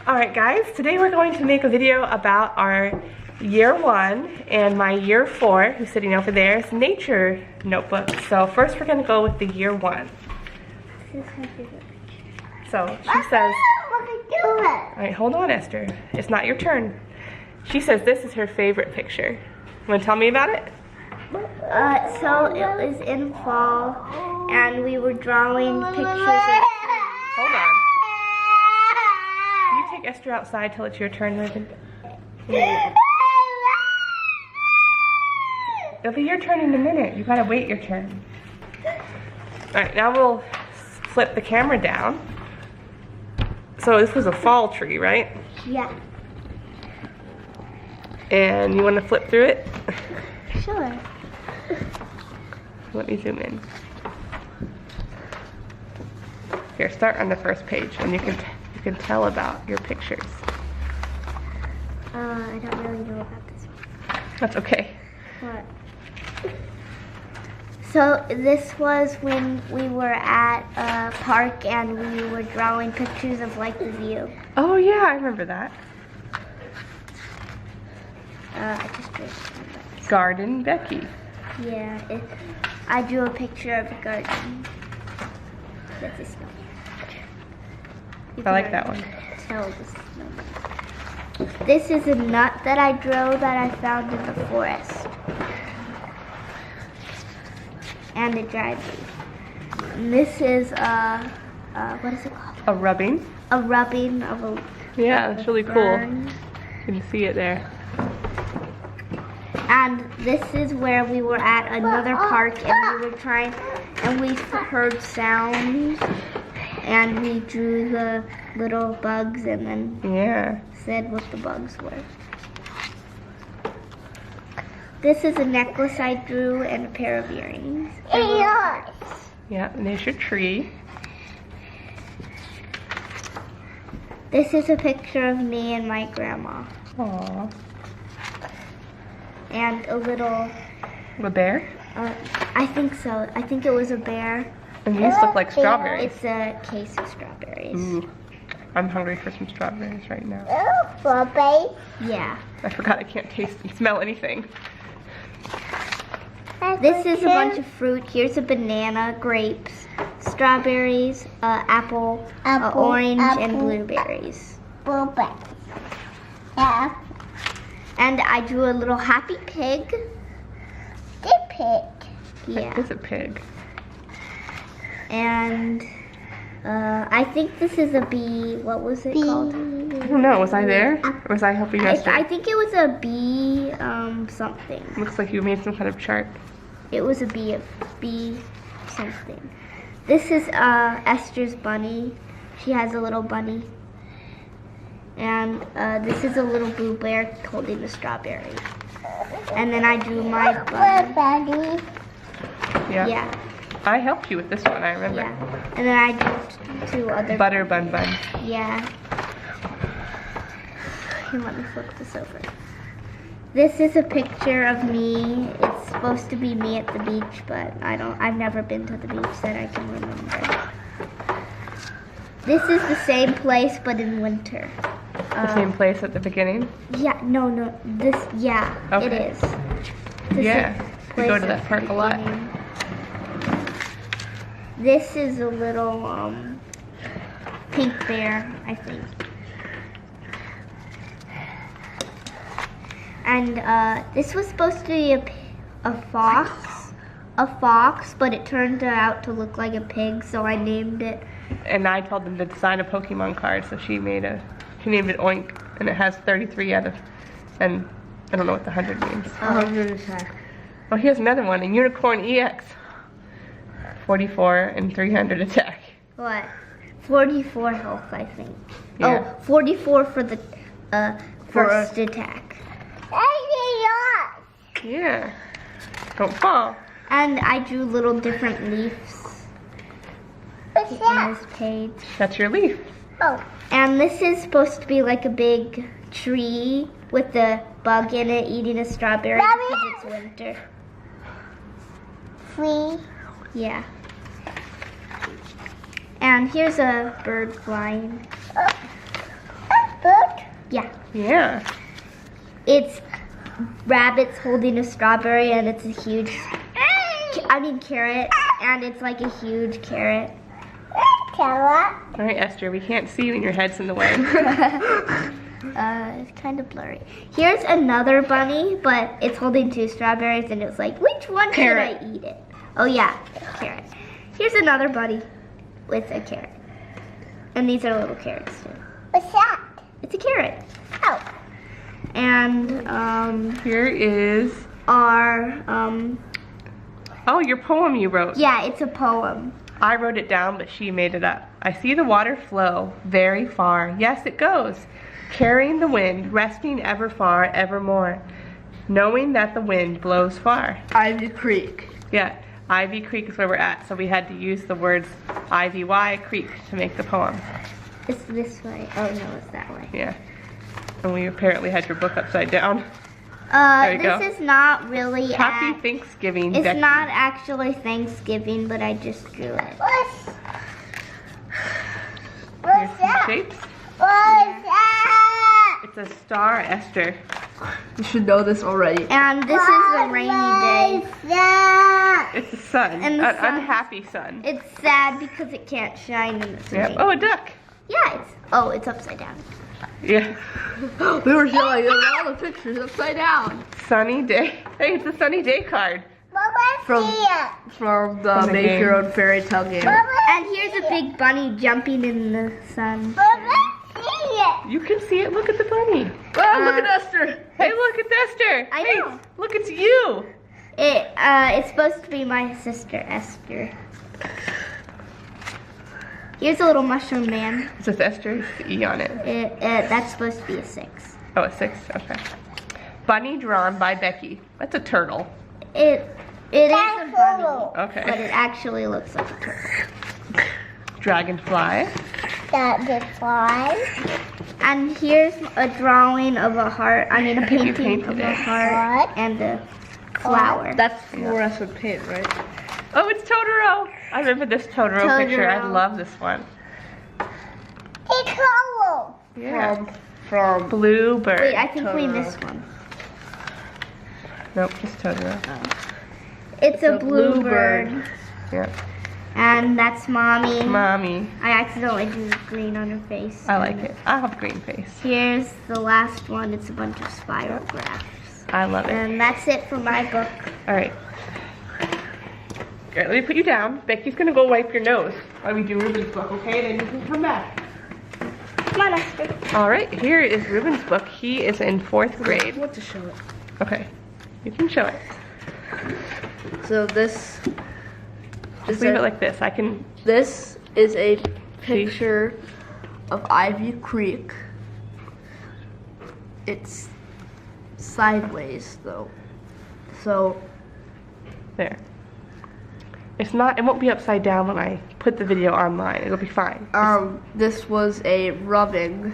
Alright guys, today we're going to make a video about our year 1 and my year 4, who's sitting over there, is nature notebook. So first we're going to go with the year 1. This is my favorite. So she says, alright, hold on Esther, it's not your turn. She says this is her favorite picture. Want to tell me about it? So it was in fall and we were drawing pictures of... Hold on. Can you take Esther outside till it's your turn, Logan? It'll be your turn in a minute. You gotta wait your turn. Alright, now we'll flip the camera down. So this was a fall tree, right? Yeah. And you want to flip through it? Sure. Let me zoom in. Here, start on the first page, and you can tell about your pictures. I don't really know about this one. That's okay. What? So this was when we were at a park and we were drawing pictures of like the view. Oh yeah, I remember that. I just drew it. Garden Becky. Yeah, I drew a picture of a garden. That's a snow. I like that one. Tell the snow. This is a nut that I drew that I found in the forest. And a dried leaf. And this is what is it called? A rubbing. A rubbing of a... Yeah, that's really cool. fern. You can see it there. And this is where we were at another park and we were trying, and we heard sounds and we drew the little bugs and then said what the bugs were. This is a necklace I drew and a pair of earrings. Yeah, and there's your tree. This is a picture of me and my grandma. Aww. And a little... A bear? I think so. I think it was a bear. And these look like strawberries. It's a case of strawberries. Ooh, I'm hungry for some strawberries right now. Yeah. I forgot I can't taste and smell anything. This is a bunch of fruit. Here's a banana, grapes, strawberries, apple, orange, and blueberries. Yeah. And I drew a little happy pig. Yeah. It's a pig. And I think this is a bee. What was it called? I don't know. Was I there? Or was I helping you I yesterday? think it was a bee something. Looks like you made some kind of chart. It was a bee something. This is Esther's bunny. She has a little bunny. And this is a little blue bear holding a strawberry. And then I drew my bunny. Yeah. Yeah. I helped you with this one, I remember. Yeah. And then I drew two other. Butter bun bun. Yeah. Here, let me flip this over. This is a picture of me. It's supposed to be me at the beach, but I've never been to the beach that I can remember. This is the same place, but in winter. The same place at the beginning? Yeah, no, Okay. it is. We go to that park a lot. This is a little pink bear, I think. And this was supposed to be a fox, but it turned out to look like a pig, so I named it. And I told them to design a Pokemon card, so she named it Oink, and it has 33 out of, and I don't know what the 100 means. 100 attack. Oh, here's another one, a Unicorn EX. 44 and 300 attack. What? 44 health, I think. Yeah. Oh, 44 for the first attack. Yeah. Don't fall. And I drew little different leaves in this page. That's your leaf. And this is supposed to be like a big tree with the bug in it eating a strawberry because it's winter. Yeah. And here's a bird flying. Yeah. It's rabbits holding a strawberry, and it's a huge, carrot, and it's like a huge carrot. Carrot. All right, Esther, we can't see you and your head's in the way. It's kind of blurry. Here's another bunny, but it's holding 2 strawberries, and it's like, which one Carrot. should I eat it? Oh yeah, carrot. Here's another bunny with a carrot. And these are little carrots too. What's that? It's a carrot. Oh. And Here is, our oh, your poem you wrote. yeah, it's a poem. I wrote it down, but she made it up. I see the water flow very far. Yes, it goes, carrying the wind, resting ever far, evermore, knowing that the wind blows far. Ivy Creek. Yeah, Ivy Creek is where we're at, so we had to use the words IVY Creek to make the poem. It's this way. Oh no, it's that way. Yeah. And we apparently had your book upside down. There you go. This is not really Happy Thanksgiving, it's Becky. not actually Thanksgiving, but I just drew it. Here's some shapes. It's a star, Esther. You should know this already. And this is a rainy day. It's the sun, And an the sun- unhappy sun. It's sad because it can't shine in the Yep. rain. Oh, a duck. Yeah, it's upside down. Yeah. We were showing all the pictures upside down. Sunny day. Hey, it's a sunny day card. From the From the Make game. Your Own Fairy Tale game. And here's a big bunny jumping in the sun. You can see it. Look at the bunny. Oh, look at Esther. Hey, look at Esther. I Hey, know. look, it's you. It's supposed to be my sister Esther. Here's a little mushroom man. It says Esther, it's the E on it. That's supposed to be a 6. Oh, a 6. Okay. Bunny drawn by Becky. That's a turtle. It is a bunny, but Okay. it actually looks like a turtle. Dragonfly. And here's a drawing of a heart. I mean, a You painting painted of it. a heart and a flower. That's fluorescent paint, right? Oh, it's Totoro. I remember this Totoro picture. I Totoro. love this one. Yeah. From Bluebird. Wait, I think we Totoro. missed one. Nope, just Totoro. It's a a bluebird. bluebird, Yeah. and that's mommy. Mommy. I accidentally drew green on her face. I like it. I have green face. Here's the last one. It's a bunch of spiral graphs. I love it. And that's it for my book. All right. All right, let me put you down. Becky's gonna go wipe your nose while we do Ruben's book, okay? Then you can come back. Come on, Esther. All right, here is Ruben's book. He is in 4th grade. What to show it? Okay, you can show it. So this Just is leave a- it like this. I can. This is a picture of Ivy Creek. It's sideways though. So There. It's not. It won't be upside down when I put the video online. It'll be fine. this was a rubbing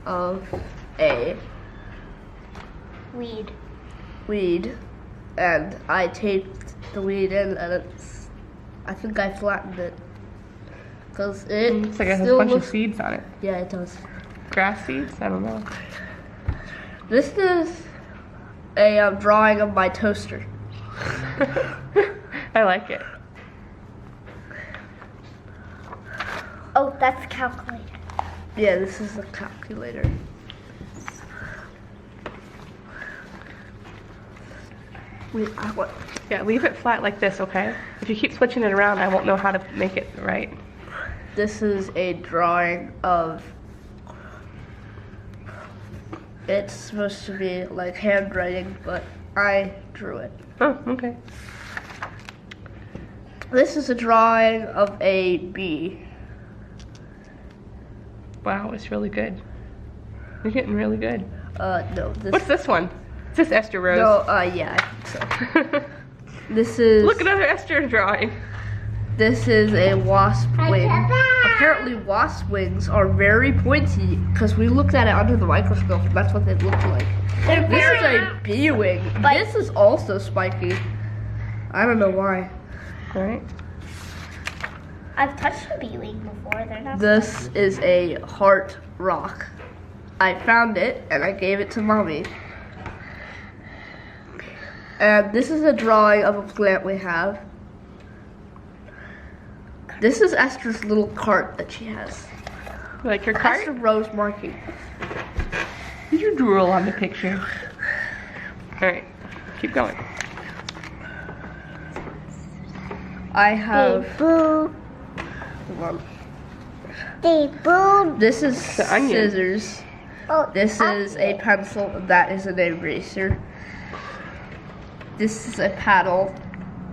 of a weed, and I taped the weed in, and I think I flattened it because it It's like it has a still bunch looks. of seeds on it. Yeah, it does. Grass seeds? I don't know. This is a drawing of my toaster. I like it. Oh, that's a calculator. Yeah, this is a calculator. Wait, what? Yeah, leave it flat like this, okay? If you keep switching it around, I won't know how to make it right. This is a drawing of. It's supposed to be like handwriting, but I drew it. Oh, okay. This is a drawing of a bee. Wow, it's really good. You're getting really good. No, this. What's this one? Is this Esther Rose? No, yeah, I think so. This is. Look at another Esther drawing. This is a wasp wing. Apparently, wasp wings are very pointy because we looked at it under the microscope and that's what they look like. They're This is very a bee wing. This is also spiky. I don't know why. All right. I've touched a bee wing before. They're not. This is a heart rock. I found it and I gave it to Mommy. And this is a drawing of a plant we have. This is Esther's little cart that she has. Like your Esther cart? Rose marking. Did you drool on the picture? Alright, keep going. I have. Beep boo. Hold on. Beep boo. This is The onion. scissors. Oh, This is a pencil. That is an eraser. This is a paddle.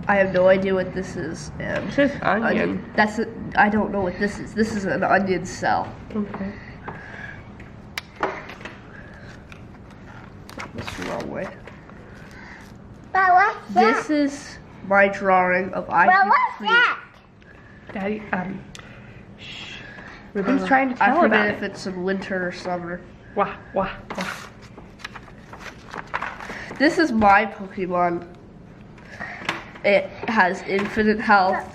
I have no idea what this is. And It says onion. That's it. I don't know what this is. This is an onion cell. Okay. That's the wrong way. But what's This is my drawing of Ivy But what's Creek. that? Daddy, shh. Ruben's trying to I tell about forget it. if it's in winter or summer. Wah, wah, wah. This is my Pokemon. It has infinite health.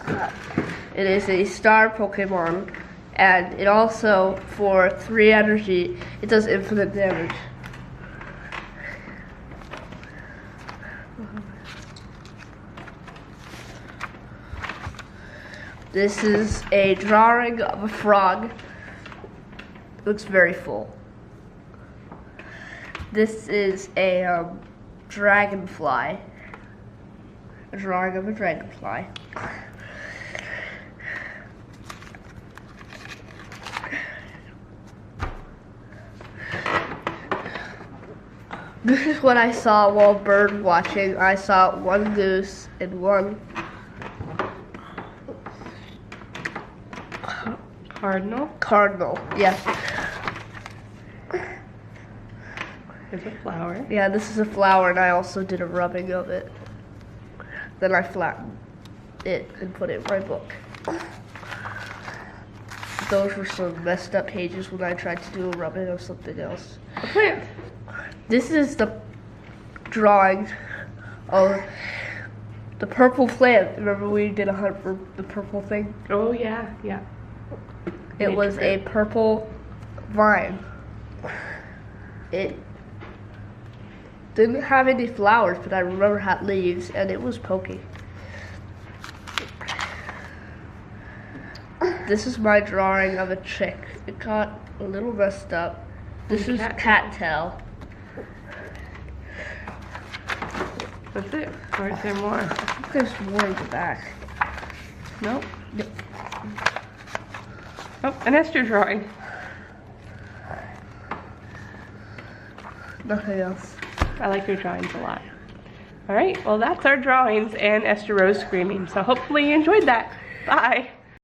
It is a star Pokemon. And it also, for 3 energy, it does infinite damage. This is a drawing of a frog. It looks very full. This is a dragonfly. A drawing of a dragonfly. This is what I saw while bird watching. I saw one goose and one Cardinal cardinal. Yeah. is a flower. Yeah, this is a flower and I also did a rubbing of it. Then I flattened it and put it in my book. Those were some messed up pages when I tried to do a rubbing of something else. A plant. This is the drawing of the purple plant. Remember we did a hunt for the purple thing? Oh yeah, yeah. It was a purple vine. It didn't have any flowers, but I remember it had leaves and it was poking. This is my drawing of a chick. It got a little messed up. This is cattail. That's it. Or is there more? I think there's more in the back. Nope. Yep. Oh, an Esther drawing. Nothing else. I like your drawings a lot. All right, well that's our drawings and Esther Rose screaming. So hopefully you enjoyed that. Bye.